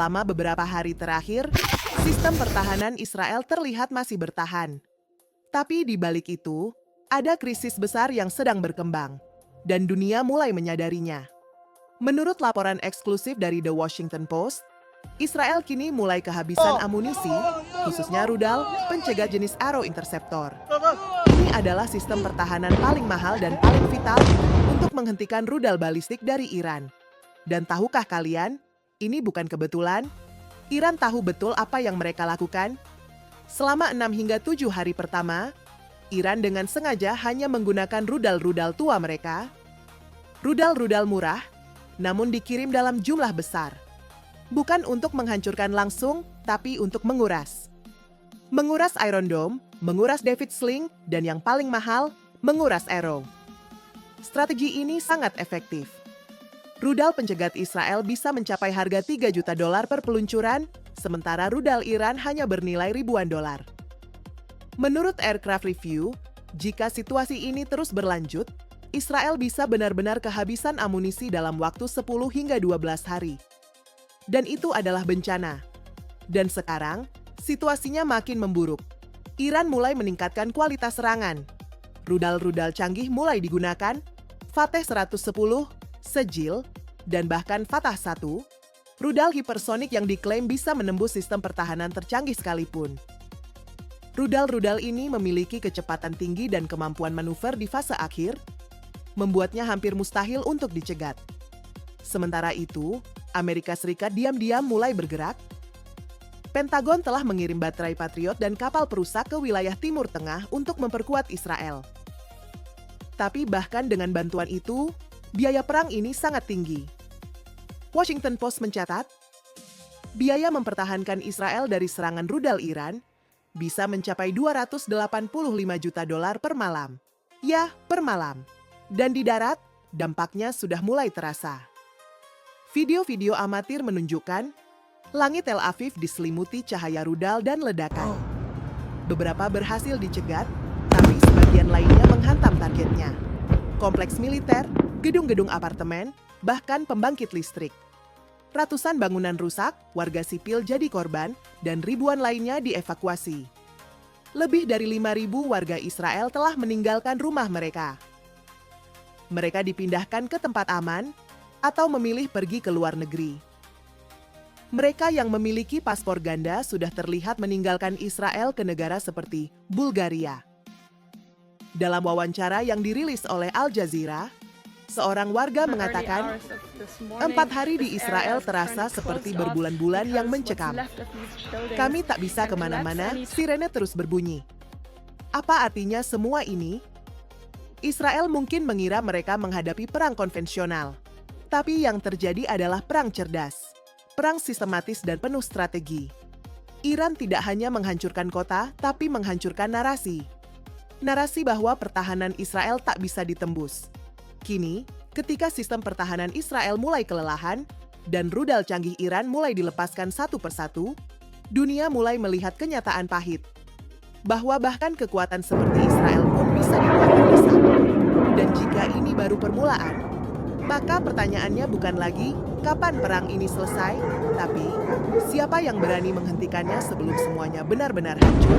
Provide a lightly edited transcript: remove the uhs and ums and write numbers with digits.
selama beberapa hari terakhir, sistem pertahanan Israel terlihat masih bertahan. Tapi di balik itu, ada krisis besar yang sedang berkembang, dan dunia mulai menyadarinya. Menurut laporan eksklusif dari The Washington Post, Israel kini mulai kehabisan amunisi, khususnya rudal pencegat jenis Arrow Interceptor. Ini adalah sistem pertahanan paling mahal dan paling vital untuk menghentikan rudal balistik dari Iran. Dan tahukah kalian, ini bukan kebetulan? Iran tahu betul apa yang mereka lakukan. Selama 6 hingga 7 hari pertama, Iran dengan sengaja hanya menggunakan rudal-rudal tua mereka. Rudal-rudal murah, namun dikirim dalam jumlah besar. Bukan untuk menghancurkan langsung, tapi untuk menguras. Menguras Iron Dome, menguras David Sling, dan yang paling mahal, menguras Arrow. Strategi ini sangat efektif. Rudal pencegat Israel bisa mencapai harga $3 juta per peluncuran, sementara rudal Iran hanya bernilai ribuan dolar. Menurut Aircraft Review, jika situasi ini terus berlanjut, Israel bisa benar-benar kehabisan amunisi dalam waktu 10 hingga 12 hari. Dan itu adalah bencana. Dan sekarang, situasinya makin memburuk. Iran mulai meningkatkan kualitas serangan. Rudal-rudal canggih mulai digunakan, Fateh 110, Sejil, dan bahkan Fatah 1, rudal hipersonik yang diklaim bisa menembus sistem pertahanan tercanggih sekalipun. Rudal-rudal ini memiliki kecepatan tinggi dan kemampuan manuver di fase akhir, membuatnya hampir mustahil untuk dicegat. Sementara itu, Amerika Serikat diam-diam mulai bergerak. Pentagon telah mengirim baterai Patriot dan kapal perusak ke wilayah Timur Tengah untuk memperkuat Israel. Tapi bahkan dengan bantuan itu, biaya perang ini sangat tinggi. Washington Post mencatat, biaya mempertahankan Israel dari serangan rudal Iran bisa mencapai $285 juta per malam. Ya, per malam. Dan di darat, dampaknya sudah mulai terasa. Video-video amatir menunjukkan langit Tel Aviv diselimuti cahaya rudal dan ledakan. Beberapa berhasil dicegat, tapi sebagian lainnya menghantam targetnya. Kompleks militer, gedung-gedung apartemen, bahkan pembangkit listrik. Ratusan bangunan rusak, warga sipil jadi korban, dan ribuan lainnya dievakuasi. Lebih dari 5.000 warga Israel telah meninggalkan rumah mereka. Mereka dipindahkan ke tempat aman atau memilih pergi ke luar negeri. Mereka yang memiliki paspor ganda sudah terlihat meninggalkan Israel ke negara seperti Bulgaria. Dalam wawancara yang dirilis oleh Al Jazeera, seorang warga mengatakan, 4 hari di Israel terasa seperti berbulan-bulan yang mencekam. Kami tak bisa kemana-mana, sirene terus berbunyi. Apa artinya semua ini? Israel mungkin mengira mereka menghadapi perang konvensional. Tapi yang terjadi adalah perang cerdas. Perang sistematis dan penuh strategi. Iran tidak hanya menghancurkan kota, tapi menghancurkan narasi. Narasi bahwa pertahanan Israel tak bisa ditembus. Kini, ketika sistem pertahanan Israel mulai kelelahan, dan rudal canggih Iran mulai dilepaskan satu persatu, dunia mulai melihat kenyataan pahit. Bahwa bahkan kekuatan seperti Israel pun bisa dibuat terdesak. Dan jika ini baru permulaan, maka pertanyaannya bukan lagi kapan perang ini selesai, tapi siapa yang berani menghentikannya sebelum semuanya benar-benar hancur.